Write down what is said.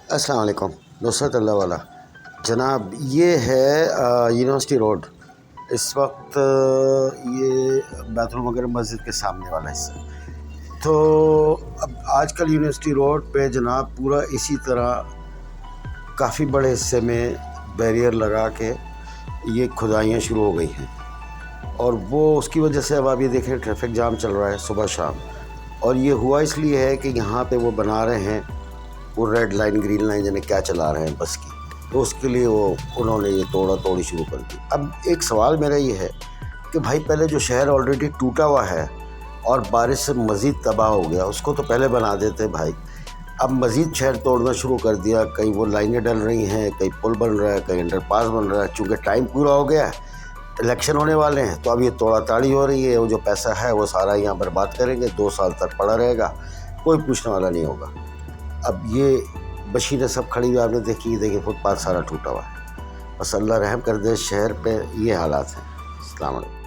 अस्सलाम वालेकुम नुसरत अल्लाह वाला जनाब, ये है यूनिवर्सिटी रोड। इस वक्त ये बैतुल मुकर्रम मस्जिद के सामने वाला हिस्सा। तो अब आजकल यूनिवर्सिटी रोड पे जनाब पूरा इसी तरह काफ़ी बड़े हिस्से में बैरियर लगा के ये खुदाइयाँ शुरू हो गई हैं, और वो उसकी वजह से अब आप ये देखें ट्रैफिक जाम चल रहा है सुबह शाम। और ये हुआ इसलिए है कि यहाँ पे वो बना रहे हैं, वो रेड लाइन ग्रीन लाइन जिन्हें क्या चला रहे हैं बस की, तो उसके लिए वो उन्होंने ये तोड़ी शुरू कर दी। अब एक सवाल मेरा ये है कि भाई पहले जो शहर ऑलरेडी टूटा हुआ है और बारिश से मज़ीद तबाह हो गया, उसको तो पहले बना देते भाई। अब मज़ीद शहर तोड़ना शुरू कर दिया, कहीं वो लाइनें डल रही हैं, कहीं पुल बन रहा है, कहीं अंडरपास बन रहा है। चूँकि टाइम पूरा हो गया है, इलेक्शन होने वाले हैं, तो अब ये तोड़ा ताड़ी हो रही है। वो जो पैसा है वो सारा यहाँ बर्बाद करेंगे, 2 साल तक पड़ा रहेगा, कोई पूछने वाला नहीं होगा। अब ये बशीरें सब खड़ी हुई आपने देखिए फुटपाथ सारा टूटा हुआ है। बस अल्लाह रहम कर दे, शहर पे ये हालात हैं। अस्सलाम वालेकुम।